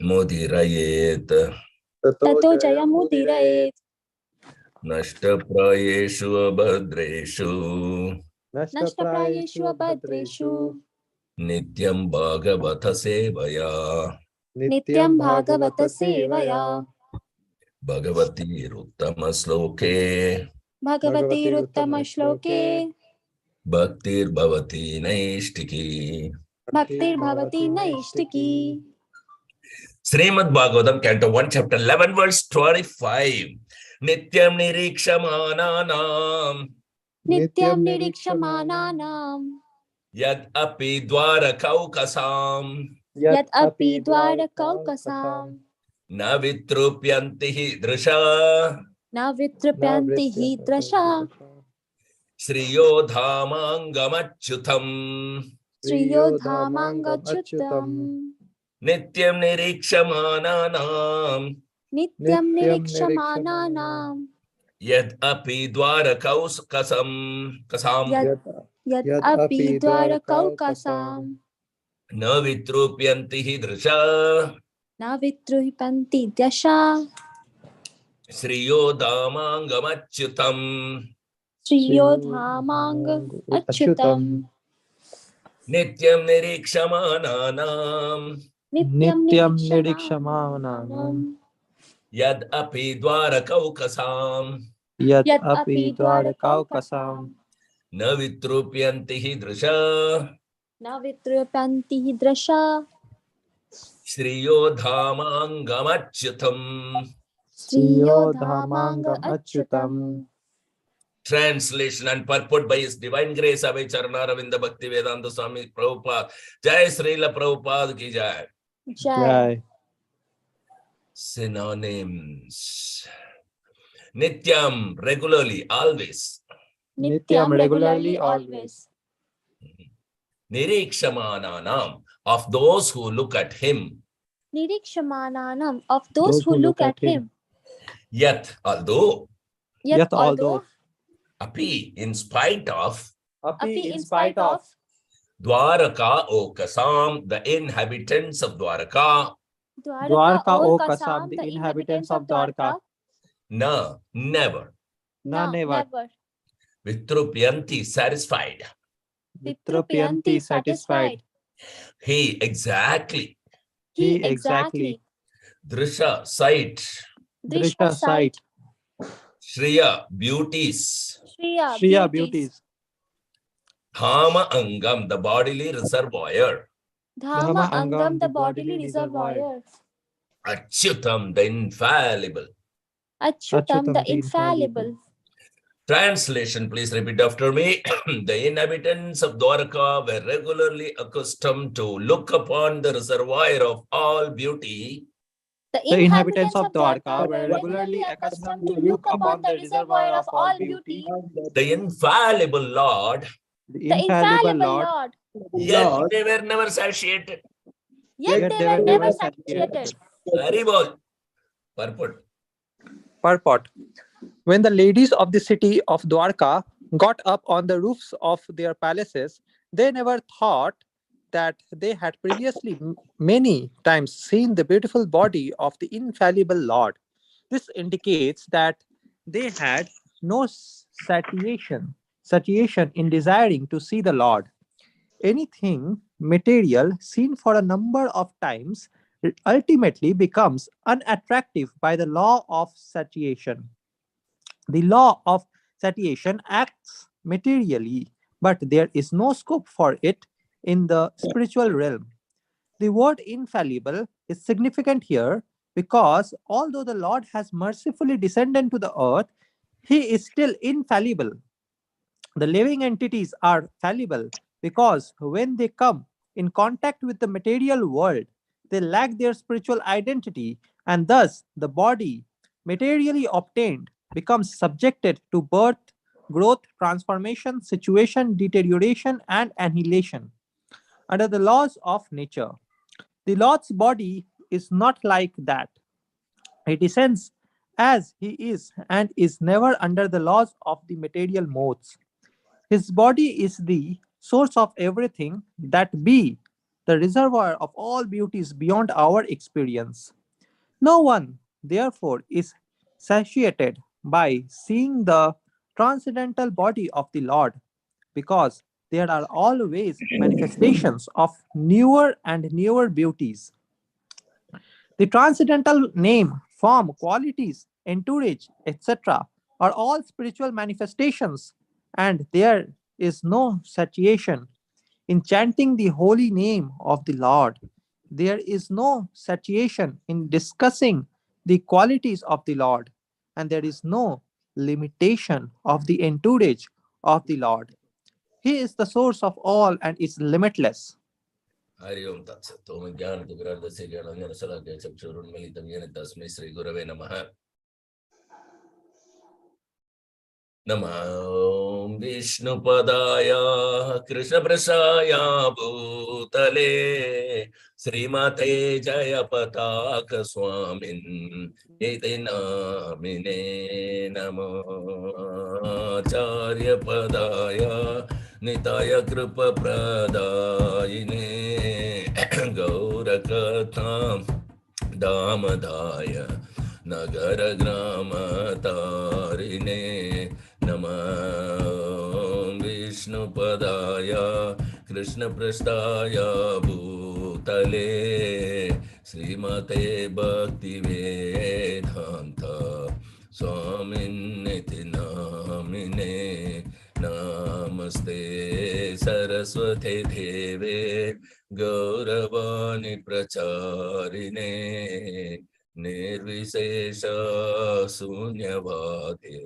मुदिरयेत् ततो जयमुदीरयेत् नष्टप्रायेषु अभद्रेषु नष्टप्रायेषु अभद्रेषु नित्यं भागवत सेवया नित्यं भागवत सेवया भगवतीरुत्तमश्लोके भगवतीरुत्तमश्लोके भक्तिर्भवति नैष्टिकी भक्तिर्भवति नैष्टिकी Srimad Bhagavatam, Canto 1, Chapter 11, verse 25. Nityam nirikshamananam नित्यं निरीक्षमाणानां yad api dwarakaukasam यत् अपि द्वारकौकसां na vitrupyanti hi drusha न वितृप्यन्ति हि दृशा श्रियो धामांगमच्युतम श्रियो धामाङ्गच्युतम् नित्यं निरीक्षमाणानां नित्यं निरीक्षमाणानां यद् अपि द्वारकौकसं यत् अपि द्वारकौकसां न वितृप्यन्ति हि दृशा न वितृप्यन्ति दशा श्रियो धामाङ्गमच्युतम् श्रियो धामाङ्ग अच्युतम् नित्यं निरीक्षमाणानां नित्यं निरीक्षमाणानां यद् अपि द्वारकौकसां यत् अपि द्वारकौकसां न वितृप्यन्ति हि दृशा न वितृप्यन्ति हि दृशा श्रियो धामाङ्गमच्युतम् श्रियो धामाङ्ग अच्युतम् Translation and purport by His Divine Grace Abhay Charanaravindha Bhakti Vedanta Swami Prabhupada. Jai Srila Prabhupada ki jai. Jai. Synonyms. Nityam, regularly, always. Nityam, regularly, always. Nirikshamananam, of those who look at Him. Nirikshamananam, of those who look at Him. Yet, although. Yet although. Api, in spite of. Api, in spite of. Dwaraka Okasam, the inhabitants of Dwaraka. Dwaraka Okasam, the inhabitants of Dwarka. No, never. No, never. Vitrupyanti, satisfied. Vitrupyanti, satisfied. He, exactly. He, exactly. Drisha, sight. Drisha, sight. Shriya, beauties. Shriya, beauties. Dhama Angam, the bodily reservoir. Dhama Angam, the bodily reservoir. Achyutam, the infallible. Achyutam, the infallible. Translation, please repeat after me. The inhabitants of Dwaraka were regularly accustomed to look upon the reservoir of all beauty. The inhabitants of Dwarka were regularly accustomed to look upon the reservoir of all beauty. The infallible Lord. The infallible Lord. Yet they were never satiated. Yet they were never satiated. Very well. Purport. When the ladies of the city of Dwarka got up on the roofs of their palaces, they never thought that they had previously many times seen the beautiful body of the infallible Lord. This indicates that they had no satiation in desiring to see the Lord. Anything material seen for a number of times ultimately becomes unattractive by the law of satiation. The law of satiation acts materially, but there is no scope for it in the spiritual realm. The word infallible is significant here because although the Lord has mercifully descended to the earth, He is still infallible. The living entities are fallible because when they come in contact with the material world, they lack their spiritual identity, and thus the body, materially obtained, becomes subjected to birth, growth, transformation, situation, deterioration, and annihilation. Under the laws of nature, the Lord's body is not like that. He descends as He is and is never under the laws of the material modes. His body is the source of everything that be, the reservoir of all beauties beyond our experience. No one, therefore, is satiated by seeing the transcendental body of the Lord, because there are always manifestations of newer and newer beauties. The transcendental name, form, qualities, entourage, etc., are all spiritual manifestations, and there is no satiation in chanting the holy name of the Lord. There is no satiation in discussing the qualities of the Lord, and there is no limitation of the entourage of the Lord. He is the source of all and is limitless. Hari ओम तत्सत् ओम ज्ञानतिमिरान्धस्य ज्ञानाञ्जनशलाकया चक्षुरुन्मीलितं येन तस्मै श्रीगुरवे नमः। नमः विष्णुपदाय कृष्णप्रसाय भूतले श्रीमते जयपताक स्वामिन् इति नामिने नमः। आचार्यपदाय निताय कृपप्रदायिने गौरकथां दामदाय नगरग्रामतारिणे नमः विष्णुपदाय कृष्णपृष्ठाय भूतले श्रीमते भक्तिवेदान्त स्वामिन्निति नामिने नमस्ते सरस्वती देवे गौरवाणी प्रचारिणे निर्विशेष शून्यवादे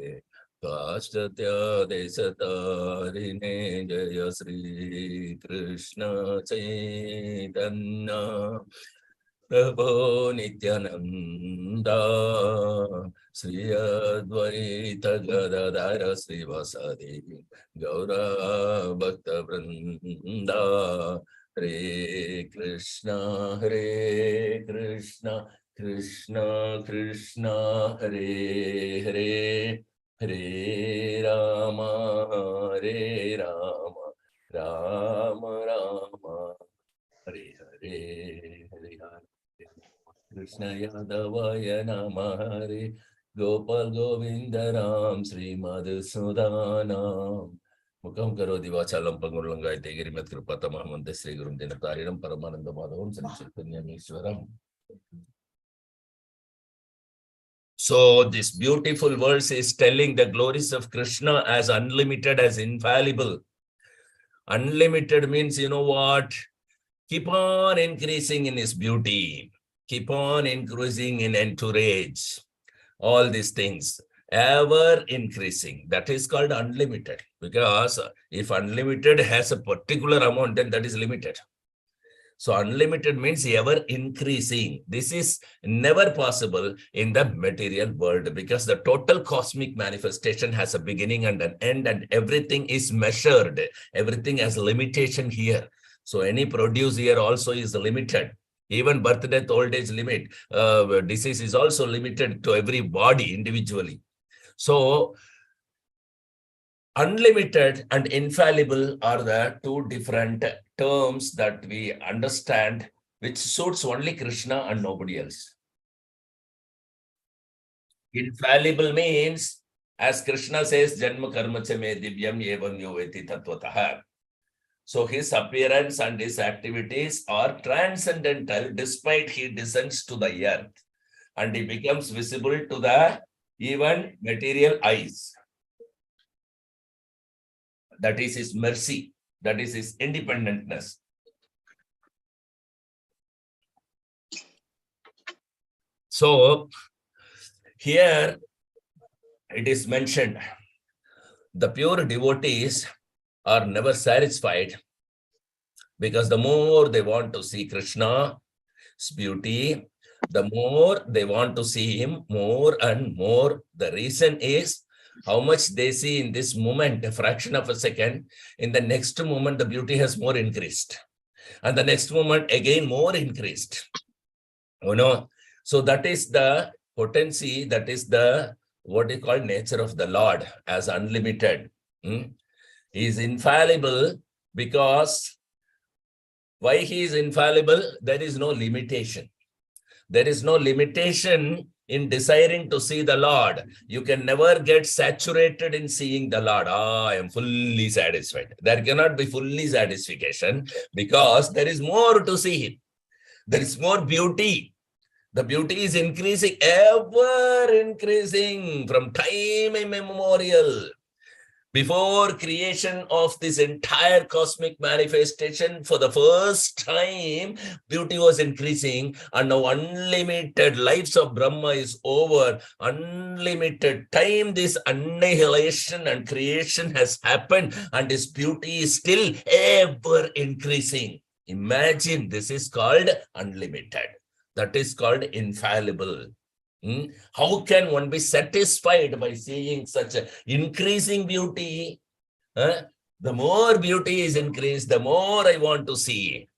पाश्चात्यादेशतारिणे जय श्री कृष्ण चैतन्य प्रभो नित्यानंदा श्री अद्वैत गदाधर श्रीवासादि गौरा भक्त वृंदा हरे कृष्णा कृष्ण कृष्ण हरे हरे हरे राम राम राम हरे हरे हरे हरे कृष्ण यादवाय नमः हरे गोपाल गोविंद राम श्री मधुसूदनाम मुखं करोति वाचालं पंगुर्लंगायते गिरिमत्कृपातमहं वन्दे श्रीगुरुं दिनकारिणं परमानन्दमाधवं Shri चैतन्यमीश्वरम्. So this beautiful verse is telling the glories of Krishna as unlimited, as infallible. Unlimited means, you know what? Keep on increasing in his beauty. Keep on increasing in entourage. All these things. Ever increasing. That is called unlimited. Because if unlimited has a particular amount, then that is limited. So unlimited means ever increasing. This is never possible in the material world because the total cosmic manifestation has a beginning and an end, and everything is measured. Everything has limitation here. So any produce here also is limited. Even birth, death, old age limit, disease is also limited to every body individually. So unlimited and infallible are the two different terms that we understand, which suits only Krishna and nobody else. Infallible means, as Krishna says, Janma karma cha me divyam evam yo veti tattvataha. So his appearance and his activities are transcendental despite he descends to the earth and he becomes visible to the even material eyes. That is his mercy. That is his independentness. So here it is mentioned, the pure devotees are never satisfied because the more they want to see Krishna's beauty, the more they want to see him more and more. The reason is how much they see in this moment, a fraction of a second. In the next moment, the beauty has more increased. And the next moment, again, more increased. You know, so that is the potency, that is the, what you call, nature of the Lord as unlimited. He is infallible because Why he is infallible? There is no limitation. There is no limitation in desiring to see the Lord. You can never get saturated in seeing the Lord. I am fully satisfied. There cannot be fully satisfaction because there is more to see him. There is more beauty. The beauty is increasing, ever increasing from time immemorial. Before creation of this entire cosmic manifestation, for the first time, beauty was increasing, and now unlimited lives of Brahma is over. Unlimited time, this annihilation and creation has happened, and this beauty is still ever increasing. Imagine, this is called unlimited. That is called infallible. How can one be satisfied by seeing such an increasing beauty? The more beauty is increased, the more I want to see.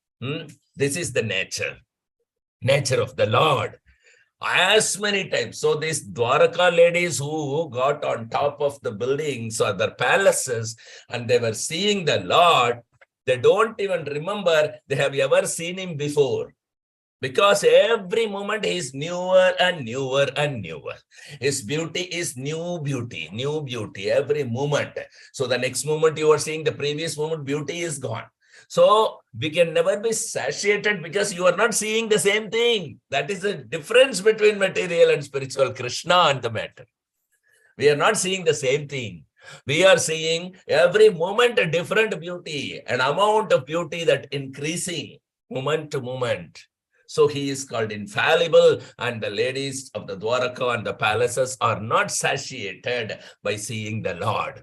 This is the nature of the Lord. As many times. So these Dwaraka ladies who got on top of the buildings or the palaces and they were seeing the Lord, they don't even remember they have ever seen him before. Because every moment is newer and newer and newer. His beauty is new beauty every moment. So the next moment you are seeing the previous moment, beauty is gone. So we can never be satiated because you are not seeing the same thing. That is the difference between material and spiritual, Krishna and the matter. We are not seeing the same thing. We are seeing every moment a different beauty, an amount of beauty that increasing moment to moment. So he is called infallible, and the ladies of the Dwaraka and the palaces are not satiated by seeing the Lord.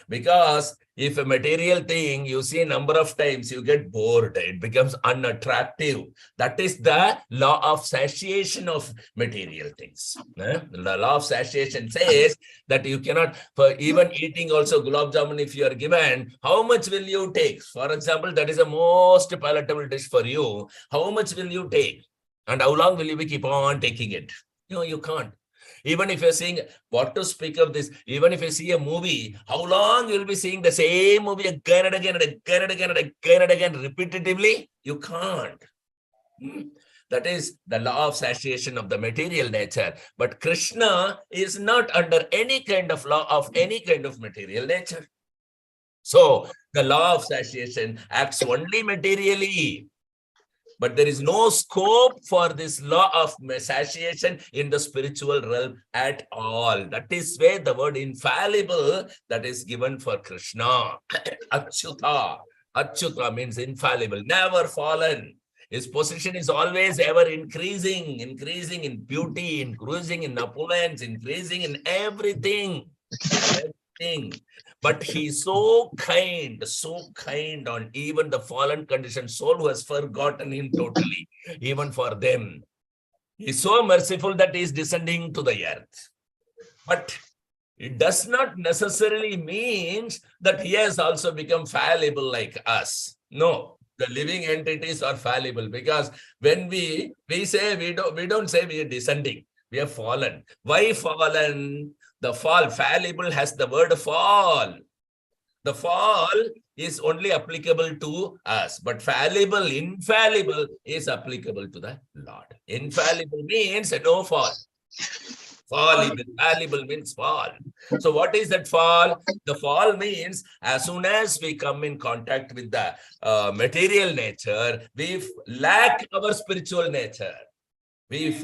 Because if a material thing you see a number of times, you get bored, it becomes unattractive. That is the law of satiation of material things. The law of satiation says that you cannot, for even eating also gulab jamun, if you are given, how much will you take? For example, that is the most palatable dish for you. How much will you take? And how long will you keep on taking it? No, you can't. Even if you're seeing, what to speak of this, even if you see a movie, how long you'll be seeing the same movie again and again and again and again and again and again repetitively? You can't. That is the law of satiation of the material nature. But Krishna is not under any kind of law of any kind of material nature. So the law of satiation acts only materially. But there is no scope for this law of satiation in the spiritual realm at all. That is where the word infallible that is given for Krishna. Achyuta. Achyuta means infallible, never fallen. His position is always ever increasing in beauty, increasing in opulence, increasing in everything. But he's so kind on even the fallen conditioned soul who has forgotten him totally, even for them. He's so merciful that he is descending to the earth. But it does not necessarily mean that he has also become fallible like us. No, the living entities are fallible, because when we say we don't say we are descending, we have fallen. Why fallen? The fall, fallible has the word fall. The fall is only applicable to us, but fallible, infallible is applicable to the Lord. Infallible means no fall. Fallible means fall. So what is that fall? The fall means as soon as we come in contact with the material nature, we lack our spiritual nature. We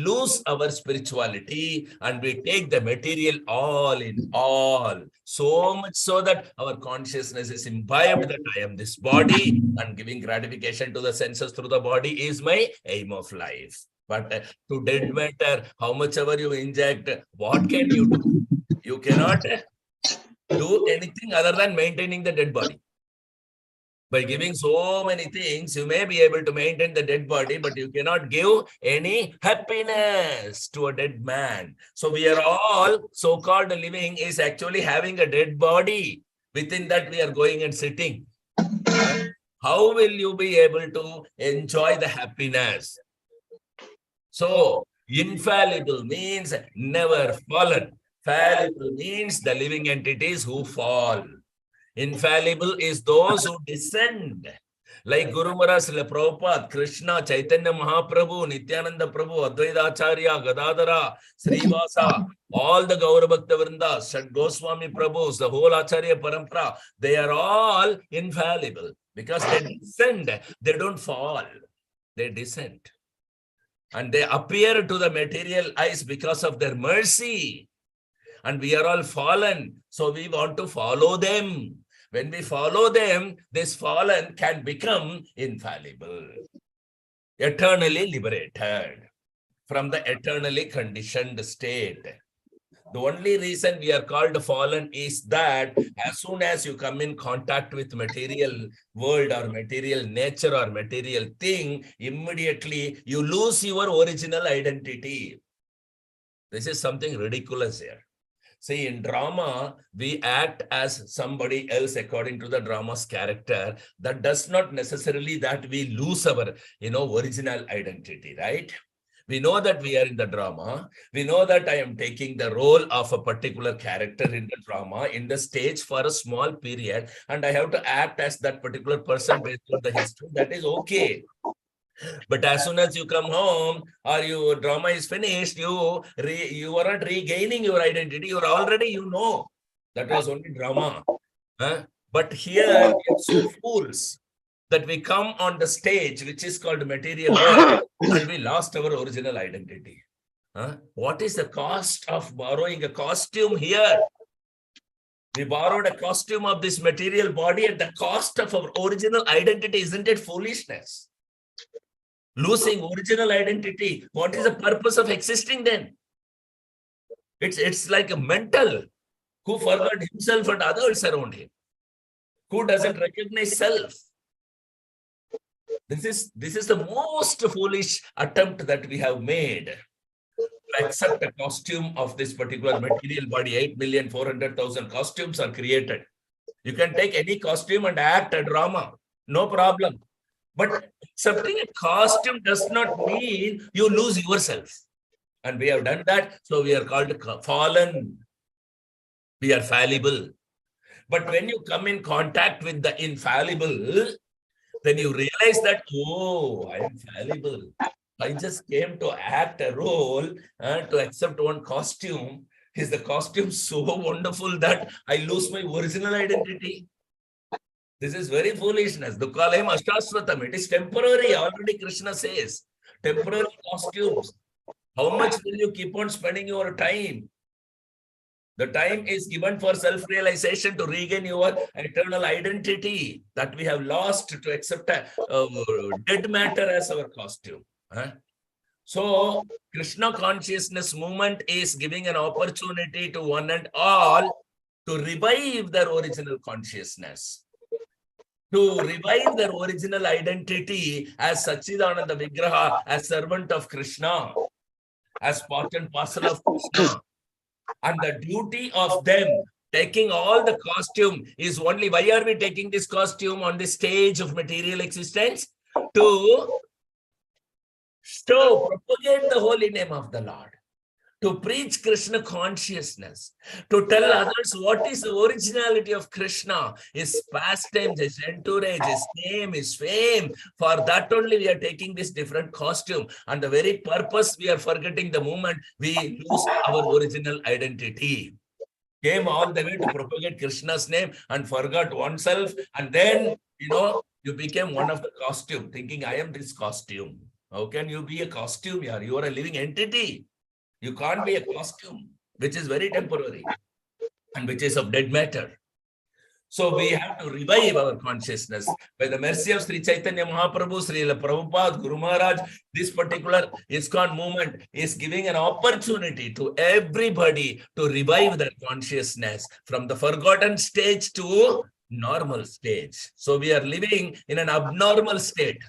lose our spirituality and we take the material all in all. So much so that our consciousness is imbibed that I am this body, and giving gratification to the senses through the body is my aim of life. But to dead matter, how much ever you inject, what can you do? You cannot do anything other than maintaining the dead body. By giving so many things, you may be able to maintain the dead body, but you cannot give any happiness to a dead man. So we are all so-called living is actually having a dead body. Within that, we are going and sitting. How will you be able to enjoy the happiness? So infallible means never fallen. Fallible means the living entities who fall. Infallible is those who descend. Like Guru Maharaj, Srila Prabhupada, Krishna, Chaitanya Mahaprabhu, Nityananda Prabhu, Advaita Acharya, Gadadhara, Srivasa, all the Gaura Bhakta Vrindas, Shad Goswami Prabhus, the whole Acharya Parampara, they are all infallible because they descend, they don't fall, they descend. And they appear to the material eyes because of their mercy. And we are all fallen, so we want to follow them. When we follow them, this fallen can become infallible, eternally liberated from the eternally conditioned state. The only reason we are called fallen is that as soon as you come in contact with material world or material nature or material thing, immediately you lose your original identity. This is something ridiculous here. See, in drama, we act as somebody else according to the drama's character. That does not necessarily that we lose our, original identity, right? We know that we are in the drama. We know that I am taking the role of a particular character in the drama, in the stage for a small period, and I have to act as that particular person based on the history. That is okay. But as soon as you come home or your drama is finished, you are not regaining your identity. You are already, that was only drama. But here we are so fools that we come on the stage, which is called material world, and we lost our original identity. What is the cost of borrowing a costume here? We borrowed a costume of this material body at the cost of our original identity. Isn't it foolishness? Losing original identity. What is the purpose of existing then? It's like a mental who forgot himself and others around him, who doesn't recognize self. This is the most foolish attempt that we have made to accept a costume of this particular material body. 8,400,000 costumes are created. You can take any costume and act a drama, no problem. But accepting a costume does not mean you lose yourself. And we have done that, so we are called fallen. We are fallible. But when you come in contact with the infallible, then you realize that, oh, I am fallible. I just came to act a role, to accept one costume. Is the costume so wonderful that I lose my original identity? This is very foolishness. Dukkhalayam ashtasvatam. It is temporary. Already Krishna says. Temporary costumes. How much will you keep on spending your time? The time is given for self-realization to regain your eternal identity that we have lost to accept dead matter as our costume. So, Krishna consciousness movement is giving an opportunity to one and all to revive their original consciousness, to revive their original identity as Sachidananda Vigraha, as servant of Krishna, as part and parcel of Krishna. And the duty of them taking all the costume is only, why are we taking this costume on the stage of material existence? To propagate the holy name of the Lord, to preach Krishna consciousness, to tell others what is the originality of Krishna, his pastimes, his entourage, his name, his fame. For that only we are taking this different costume. And the very purpose we are forgetting the moment we lose our original identity. Came all the way to propagate Krishna's name and forgot oneself. And then, you became one of the costume, thinking I am this costume. How can you be a costume here? You are a living entity. You can't be a costume, which is very temporary and which is of dead matter. So we have to revive our consciousness. By the mercy of Sri Chaitanya Mahaprabhu, Sri Prabhupada, Guru Maharaj, this particular ISKCON movement is giving an opportunity to everybody to revive their consciousness from the forgotten stage to normal stage. So we are living in an abnormal state.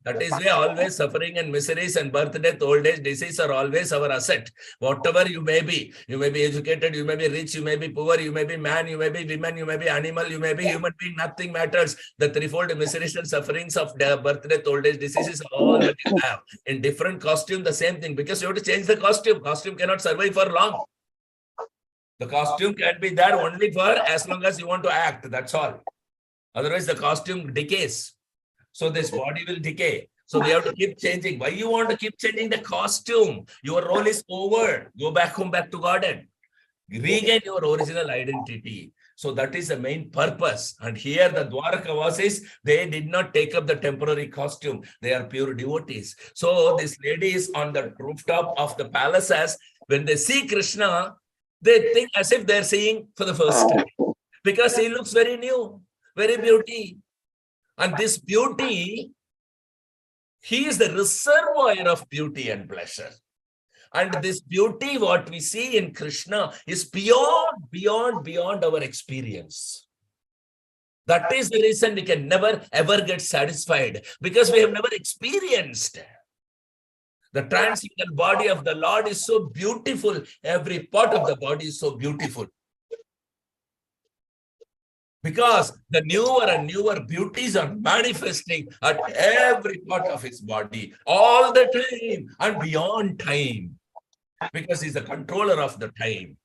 That is why always suffering and miseries and birth, death, old age, disease are always our asset. Whatever you may be educated, you may be rich, you may be poor, you may be man, you may be woman, you may be animal, you may be human being, nothing matters. The threefold miseries and sufferings of birth, death, old age, diseases are all that you have. In different costume, the same thing, because you have to change the costume. Costume cannot survive for long. The costume can be there only for as long as you want to act, that's all. Otherwise, the costume decays. So this body will decay. So we have to keep changing. Why you want to keep changing the costume? Your role is over. Go back home, back to garden. Regain your original identity. So that is the main purpose. And here the Dwarkavasis, they did not take up the temporary costume. They are pure devotees. So this lady is on the rooftop of the palaces. When they see Krishna, they think as if they're seeing for the first time. Because he looks very new, very beauty. And this beauty, he is the reservoir of beauty and pleasure. And this beauty, what we see in Krishna, is beyond our experience. That is the reason we can never, ever get satisfied, because we have never experienced. The transcendental body of the Lord is so beautiful. Every part of the body is so beautiful. Because the newer and newer beauties are manifesting at every part of his body, all the time and beyond time. Because he's the controller of the time.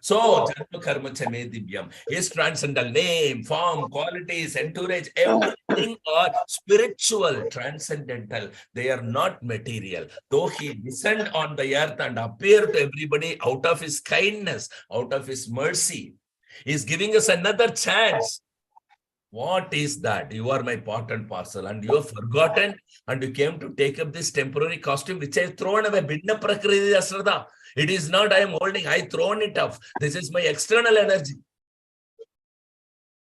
So, Janma Karma Chame Divyam, his transcendental name, form, qualities, entourage, everything are spiritual, transcendental. They are not material. Though he descend on the earth and appear to everybody out of his kindness, out of his mercy, he's giving us another chance. What is that? You are my part and parcel, and you have forgotten, and you came to take up this temporary costume, which I have thrown away. Bidna prakriti asrada. It is not I am holding, I thrown it off. This is my external energy.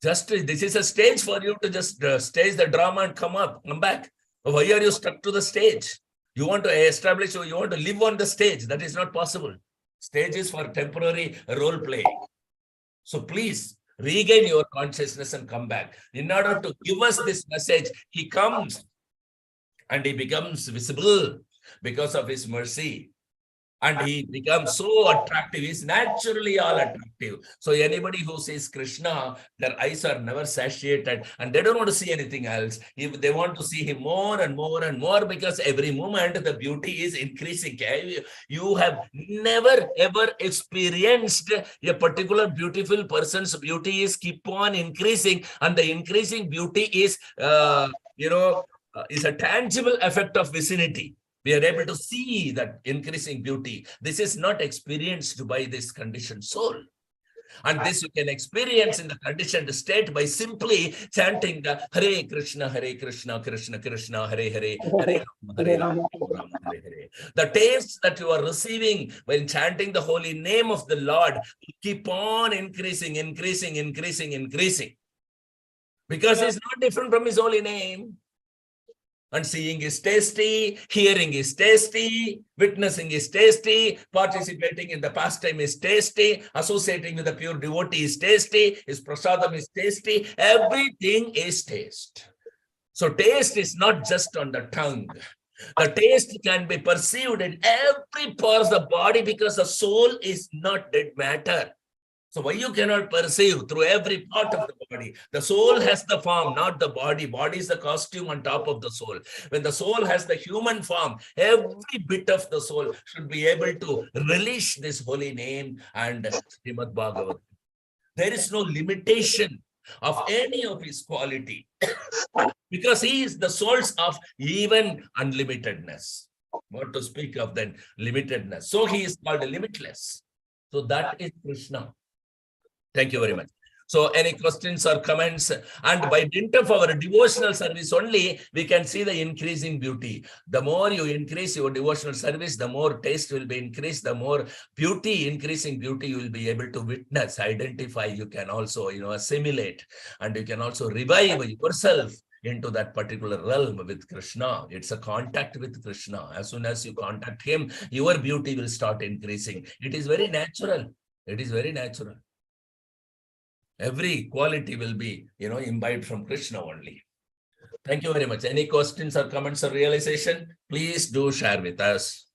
Just this is a stage for you to just stage the drama and come back. Why are you stuck to the stage? You want to establish, or you want to live on the stage. That is not possible. Stage is for temporary role play. So please, regain your consciousness and come back. In order to give us this message, he comes and he becomes visible because of his mercy. And he becomes so attractive. He's naturally all attractive. So anybody who sees Krishna, their eyes are never satiated and they don't want to see anything else. If they want to see him more and more and more, because every moment the beauty is increasing. You have never ever experienced a particular beautiful person's beauty is keep on increasing, and the increasing beauty is is a tangible effect of vicinity. We are able to see that increasing beauty. This is not experienced by this conditioned soul. And this you can experience in the conditioned state by simply chanting the Hare Krishna, Krishna Krishna, Hare Hare, Hare Rama, Rama Hare Hare. The taste that you are receiving when chanting the holy name of the Lord will keep on increasing. Because it's not different from his holy name. And seeing is tasty, hearing is tasty, witnessing is tasty, participating in the pastime is tasty, associating with the pure devotee is tasty, his prasadam is tasty, everything is taste. So taste is not just on the tongue. The taste can be perceived in every part of the body, because the soul is not dead matter. So why you cannot perceive through every part of the body? The soul has the form, not the body. Body is the costume on top of the soul. When the soul has the human form, every bit of the soul should be able to relish this holy name and Srimad Bhagavatam. There is no limitation of any of his quality, because he is the source of even unlimitedness. What to speak of then limitedness. So he is called limitless. So that is Krishna. Thank you very much. So any questions or comments? And by dint of our devotional service only, we can see the increasing beauty. The more you increase your devotional service, the more taste will be increased, the more beauty, increasing beauty you will be able to witness, identify. You can also, assimilate, and you can also revive yourself into that particular realm with Krishna. It's a contact with Krishna. As soon as you contact him, your beauty will start increasing. It is very natural. It is very natural. Every quality will be, imbibed from Krishna only. Thank you very much. Any questions or comments or realization? Please do share with us.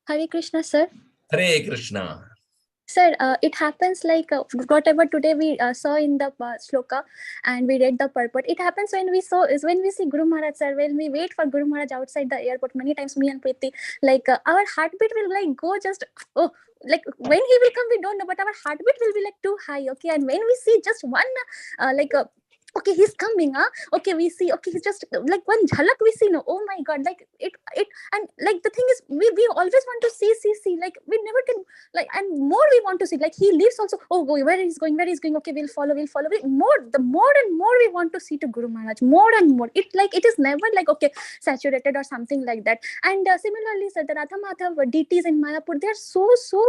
Hare Krishna, sir. Hare Krishna. Sir, it happens like whatever today we saw in the sloka, and we read the purport. It happens when we see Guru Maharaj, sir. When we wait for Guru Maharaj outside the airport, many times me and Preeti, like our heartbeat will like go just like when he will come, we don't know, but our heartbeat will be like too high. Okay, and when we see just one okay, he's coming, okay, we see, okay, he's just like one jhalak we see, no, oh my god, like it and like the thing is, we always want to see, like we never can, like, and more we want to see, like he leaves also, oh where he's going, okay, we'll follow more, the more and more we want to see to Guru Maharaj, more and more, it like it is never like okay saturated or something like that. And similarly, sir, the Radha Madhav deities in Mayapur, they're so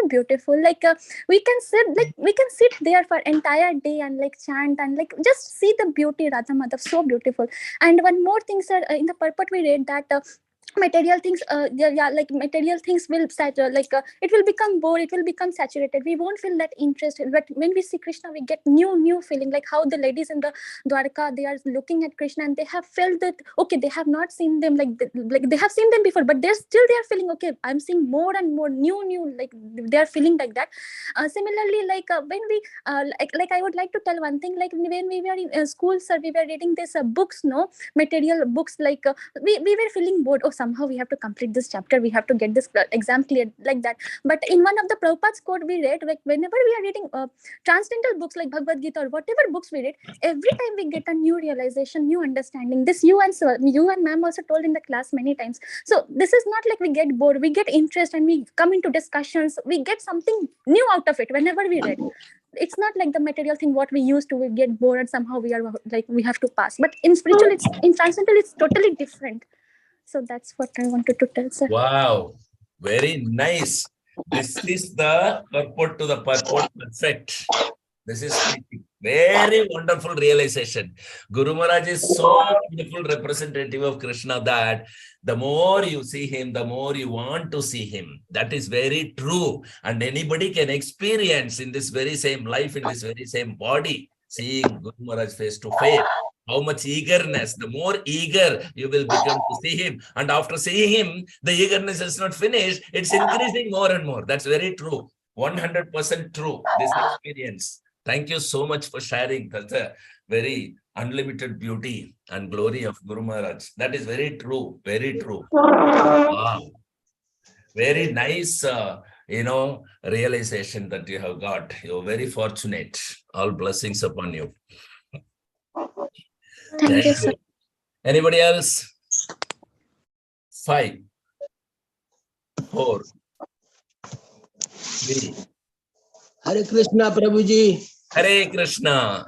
beautiful, like we can sit there for entire day and like chant and like just see the beauty. Radha Madhav, so beautiful. And one more thing, sir, in the purport we read that material things, like material things will it will become bored, it will become saturated, we won't feel that interest. But when we see Krishna, we get new feeling, like how the ladies in the Dwarka, they are looking at Krishna and they have felt that okay, they have not seen them like they have seen them before, but they are feeling okay, I'm seeing more and more new, like they are feeling like that. Similarly, like when we like I would like to tell one thing, like when we were in school, sir, we were reading this books, no, material books, like we were feeling bored, oh somehow we have to complete this chapter, we have to get this exam cleared, like that. But in one of the Prabhupada's quote we read, like whenever we are reading transcendental books like Bhagavad Gita or whatever books we read, every time we get a new realization, new understanding. This you and ma'am also told in the class many times. So this is not like we get bored, we get interest and we come into discussions, we get something new out of it whenever we read. It's not like the material thing what we used to, we get bored and somehow we are like we have to pass. But in spiritual, it's in transcendental, it's totally different. So that's what I wanted to tell, sir. Wow, very nice. This is the purport to the purport, perfect. This is very wonderful realization. Guru Maharaj is so beautiful representative of Krishna that the more you see him, the more you want to see him. That is very true. And anybody can experience in this very same life, in this very same body, seeing Guru Maharaj face to face. How much eagerness, the more eager you will become to see him. And after seeing him, the eagerness is not finished. It's increasing more and more. That's very true. 100% true, this experience. Thank you so much for sharing. That's a very unlimited beauty and glory of Guru Maharaj. That is very true. Very true. Wow. Very nice, realization that you have got. You're very fortunate. All blessings upon you. Thank you, sir. Anybody else? 5, 4, 3. Hare Krishna Prabhu ji. Hare Krishna.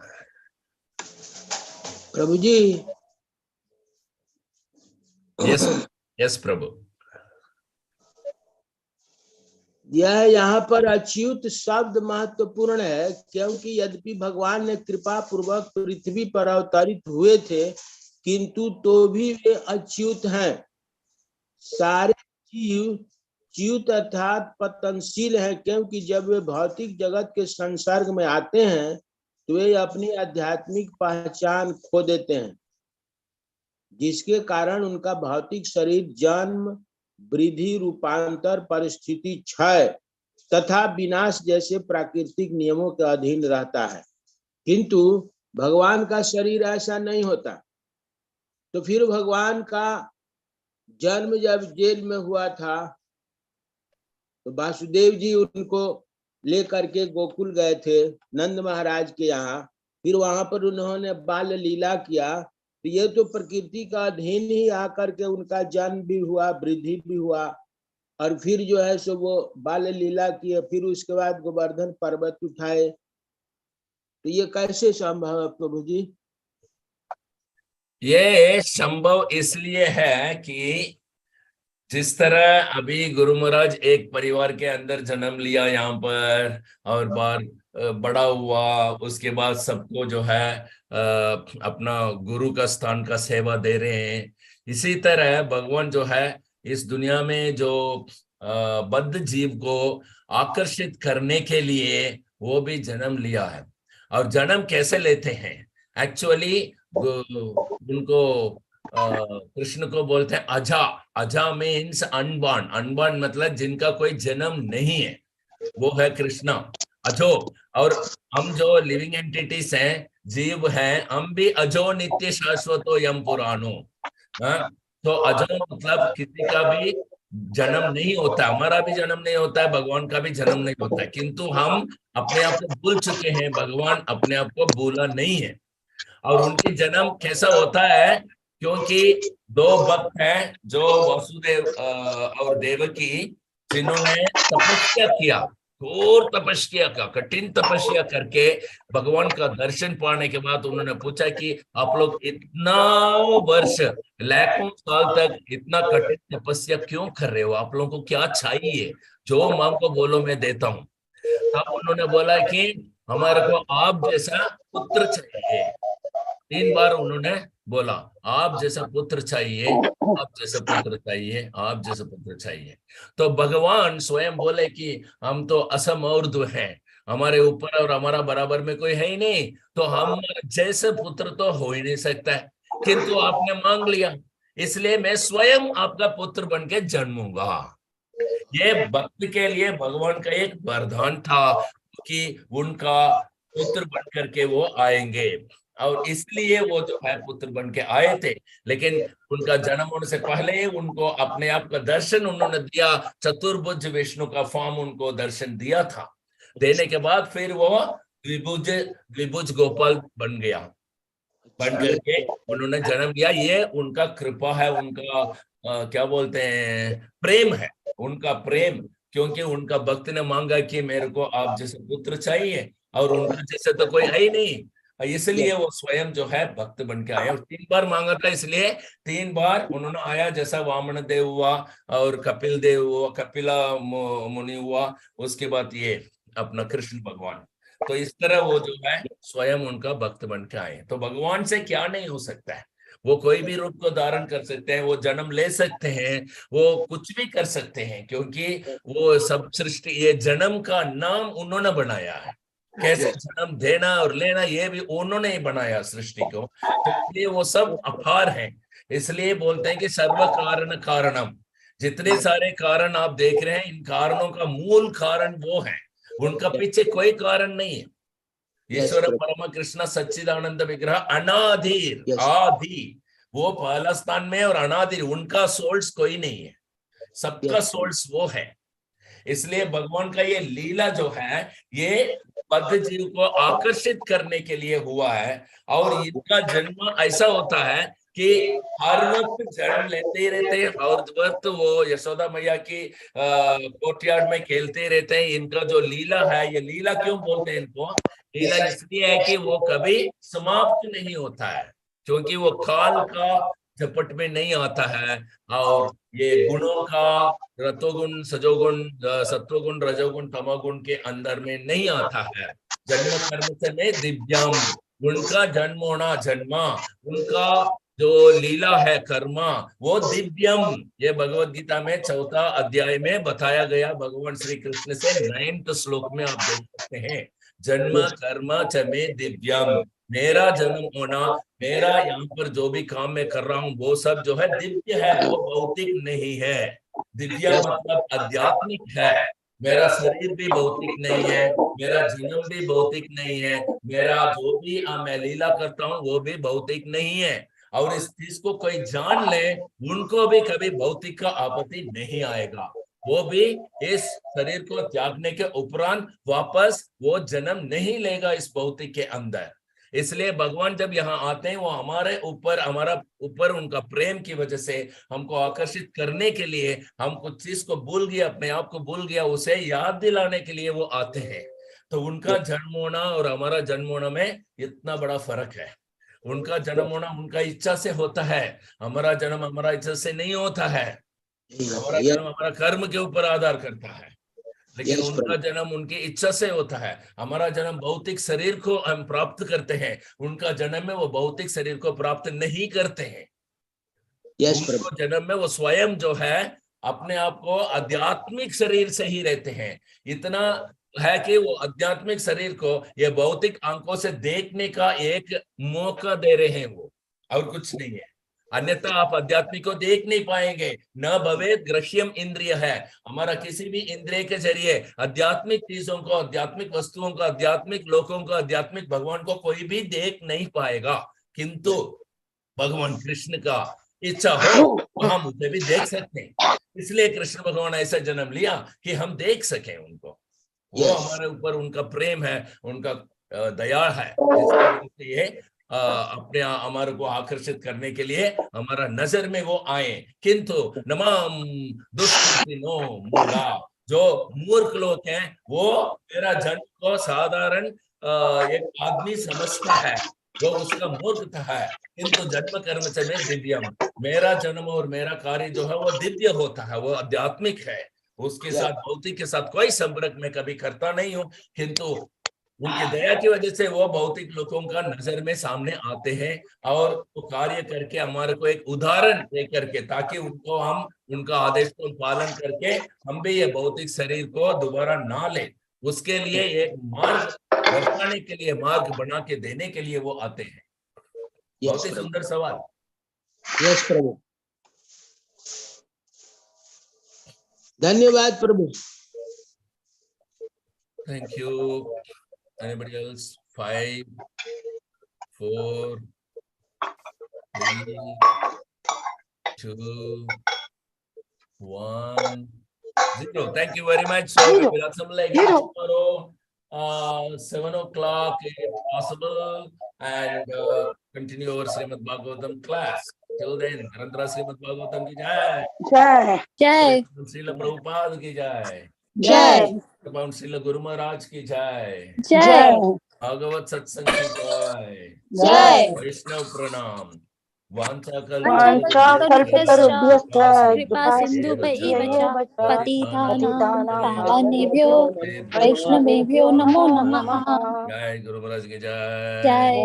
Prabhu ji. Yes, Prabhu. यह यहाँ पर अच्युत शब्द महत्वपूर्ण है, क्योंकि यद्यपि भगवान ने कृपा पूर्वक पृथ्वी पर अवतरित हुए थे, किंतु तो भी वे अच्युत हैं। सारे जीव च्युत अर्थात पतनशील हैं, क्योंकि जब वे भौतिक जगत के संसर्ग में आते हैं तो वे अपनी आध्यात्मिक पहचान खो देते हैं, जिसके कारण उनका भौतिक शरीर जन्म, वृद्धि, रूपांतर, परिस्थिति, क्षय तथा विनाश जैसे प्राकृतिक नियमों के अधीन रहता है। किंतु भगवान का शरीर ऐसा नहीं होता। तो फिर भगवान का जन्म जब जेल में हुआ था तो वासुदेव जी उनको लेकर के गोकुल गए थे नंद महाराज के यहाँ। फिर वहां पर उन्होंने बाल लीला किया। तो ये तो प्रकृति का अधीन ही आकर के उनका जन्म भी हुआ, वृद्धि भी हुआ, और फिर जो है सो वो बाल लीला किए, फिर उसके बाद गोवर्धन पर्वत उठाए। तो ये कैसे संभव है प्रभु जी? ये संभव इसलिए है कि जिस तरह अभी गुरु महाराज एक परिवार के अंदर जन्म लिया यहाँ पर और बड़ा हुआ, उसके बाद सबको जो है अपना गुरु का स्थान का सेवा दे रहे हैं। इसी तरह भगवान जो है इस दुनिया में जो बद्ध जीव को आकर्षित करने के लिए वो भी जन्म लिया है। और जन्म कैसे लेते हैं? एक्चुअली उनको कृष्ण को बोलते हैं अजा। अजा मीन्स अनबॉर्न। अनबॉर्न मतलब जिनका कोई जन्म नहीं है, वो है कृष्णा, अजो। और हम जो लिविंग एंटिटीज हैं, जीव हैं, हम भी अजो नित्य शाश्वतो यम पुराणो। तो अजो मतलब किसी का भी जन्म नहीं होता, हमारा भी जन्म नहीं होता है, भगवान का भी जन्म नहीं होता है, किंतु हम अपने आप को भूल चुके हैं, भगवान अपने आप को भूला नहीं है। और उनकी जन्म कैसा होता है, क्योंकि दो भक्त हैं जो वासुदेव और देवकी, जिन्होंने तपस्या किया, घोर तपस्या का, कठिन तपस्या करके भगवान का दर्शन पाने के बाद उन्होंने पूछा कि आप लोग इतना वर्ष, लाखों साल तक इतना कठिन तपस्या क्यों कर रहे हो, आप लोगों को क्या चाहिए, जो मांगो बोलो मैं देता हूँ। तब उन्होंने बोला कि हमारे को आप जैसा पुत्र चाहिए। 3 बार उन्होंने बोला, आप जैसा पुत्र चाहिए, आप जैसा पुत्र चाहिए, आप जैसा पुत्र चाहिए। तो भगवान स्वयं बोले कि हम तो असमौर्ध्व हैं, हमारे ऊपर और हमारा बराबर में कोई है ही नहीं, तो हम जैसे पुत्र तो हो ही नहीं सकता है, किंतु आपने मांग लिया, इसलिए मैं स्वयं आपका पुत्र बन के जन्मूंगा। ये भक्त के लिए भगवान का एक वरदान था कि उनका पुत्र बन करके वो आएंगे, और इसलिए वो जो है पुत्र बन के आए थे। लेकिन उनका जन्म होने से पहले ही उनको अपने आप का दर्शन उन्होंने दिया, चतुर्भुज विष्णु का फॉर्म उनको दर्शन दिया था। देने के बाद फिर वो द्विभुज द्विभुज गोपाल बन गया, बन करके उन्होंने जन्म लिया। ये उनका कृपा है, उनका क्या बोलते हैं, प्रेम है, उनका प्रेम। क्योंकि उनका भक्त ने मांगा कि मेरे को आप जैसे पुत्र चाहिए, और उनका जैसे तो कोई है ही नहीं, इसलिए वो स्वयं जो है भक्त बन के आए। और 3 बार मांगा था, इसलिए 3 बार उन्होंने आया, जैसा वामन देव हुआ और कपिल देव हुआ, कपिला मुनि हुआ, उसके बाद ये अपना कृष्ण भगवान। तो इस तरह वो जो है स्वयं उनका भक्त बन के आए। तो भगवान से क्या नहीं हो सकता है, वो कोई भी रूप को धारण कर सकते हैं, वो जन्म ले सकते हैं, वो कुछ भी कर सकते हैं, क्योंकि वो सब सृष्टि, ये जन्म का नाम उन्होंने बनाया है, कैसे जन्म देना और लेना ये भी उन्होंने ही बनाया सृष्टि को। तो इसलिए वो सब अपार हैं। इसलिए बोलते हैं कि सर्व कारण कारणम, जितने सारे कारण आप देख रहे हैं, इन कारणों का मूल कारण वो है, उनका पीछे कोई कारण नहीं है। ईश्वर परम कृष्ण सच्चिदानंद विग्रह अनाधिर आदि, वो पहला स्थान में, और अनाधिर, उनका सोर्स कोई नहीं है, सबका सोर्स वो है। इसलिए भगवान का ये लीला जो है, ये बद्ध जीव को आकर्षित करने के लिए हुआ है। और इनका जन्म ऐसा होता है कि हर वक्त जन्म लेते ही रहते हैं, और वक्त वो यशोदा मैया की कोर्टयार्ड में खेलते रहते हैं। इनका जो लीला है, ये लीला क्यों बोलते हैं इनको, लीला इसलिए है कि वो कभी समाप्त नहीं होता है, क्योंकि वो काल का झपट में नहीं आता है, और ये गुणों का, रतोगुण सजोगुण सत्वगुण रजोगुण तमोगुण के अंदर में नहीं आता है। जन्म कर्म से नहीं दिव्यम, उनका जन्म होना, जन्मा, उनका जो लीला है कर्मा, वो दिव्यम। ये भगवत गीता में 4 अध्याय में बताया गया भगवान श्री कृष्ण से 9th श्लोक में आप देख सकते हैं, जन्म कर्म च मे दिव्यम, मेरा जन्म होना, मेरा यहाँ पर जो भी काम मैं कर रहा हूँ, वो सब जो है दिव्य है, वो भौतिक नहीं है। दिव्य मतलब आध्यात्मिक है। मेरा शरीर भी भौतिक नहीं है, मेरा जन्म भी भौतिक नहीं है, मेरा जो भी मैं लीला करता हूँ वो भी भौतिक नहीं है। और इस चीज को कोई जान ले, उनको भी कभी भौतिक का आपत्ति नहीं आएगा, वो भी इस शरीर को त्यागने के उपरांत वापस वो जन्म नहीं लेगा इस भौतिक के अंदर। इसलिए भगवान जब यहाँ आते हैं, वो हमारे ऊपर, हमारा ऊपर उनका प्रेम की वजह से हमको आकर्षित करने के लिए, हम कुछ चीज को भूल गया, अपने आप को भूल गया, उसे याद दिलाने के लिए वो आते हैं। तो उनका जन्म होना और हमारा जन्म होना में इतना बड़ा फर्क है। उनका जन्म होना उनका इच्छा से होता है, हमारा जन्म हमारा इच्छा से नहीं होता है। हमारा जन्म हमारा कर्म के ऊपर आधार करता है, लेकिन उनका जन्म उनकी इच्छा से होता है। हमारा जन्म भौतिक शरीर को हम प्राप्त करते हैं, उनका जन्म में वो भौतिक शरीर को प्राप्त नहीं करते हैं। उनको जन्म में वो स्वयं जो है अपने आप को आध्यात्मिक शरीर से ही रहते हैं। इतना है कि वो आध्यात्मिक शरीर को ये भौतिक आंखों से देखने का एक मौका दे रहे हैं वो, और कुछ नहीं है। अन्यथा आप आध्यात्मिक को देख नहीं पाएंगे। न भवेद ग्रह्यम इंद्रिय है, हमारा किसी भी इंद्रिय के जरिए आध्यात्मिक चीजों को, आध्यात्मिक वस्तुओं को, आध्यात्मिक लोगों को, आध्यात्मिक भगवान को कोई भी देख नहीं पाएगा। किंतु भगवान कृष्ण का इच्छा हो तो हम उसे भी देख सकते हैं। इसलिए कृष्ण भगवान ऐसा जन्म लिया कि हम देख सकें उनको। वो हमारे ऊपर उनका प्रेम है, उनका दया है, इसलिए ये अपने हमारे को आकर्षित करने के लिए हमारा नजर में वो आए। किंतु नमाम दुष्कृतिनो मूढ़ा, जो मूर्ख लोग हैं वो मेरा जन्म को साधारण एक आदमी समझता है, वो उसका मूर्खता है। किंतु जन्म कर्म से में दिव्यम, मेरा जन्म और मेरा कार्य जो है वो दिव्य होता है, वो आध्यात्मिक है। उसके साथ भौतिक के साथ कोई संपर्क में कभी करता नहीं हूँ, किंतु उनकी दया की वजह से वो भौतिक लोगों का नजर में सामने आते हैं और वो कार्य करके हमारे को एक उदाहरण दे करके, ताकि उनको हम उनका आदेश को पालन करके हम भी ये भौतिक शरीर को दोबारा ना ले, उसके लिए एक मार्ग दर्शाने के लिए, मार्ग बना के देने के लिए वो आते हैं। बहुत ही सुंदर सवाल। यस प्रभु, धन्यवाद प्रभु। Thank you. Anybody else? 5, 4, 3, 2, 1, 0. Thank you very much. So we will assemble again tomorrow, 7 o'clock if possible, and continue our Srimad Bhagavatam class. Till then, Karantara Srimad Bhagavatam ki jai. जय जय Srila Prabhupada ki jai. जय Srila Guru Maharaj ki jai. जय भागवत सत्संग की जय। जय वैष्णव प्रणाम। वाञ्छाकल्पतरुभ्यश्च कृपा सिन्धुभ्यैव च पतितानां पावनेभ्यो वैष्णव वैष्णवेभ्यो नमो नमः। जय गुरु महाराज की जय। जय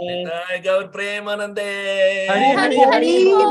निताय गौर प्रेमानंदे। हरि हरि हरि हरि बोल।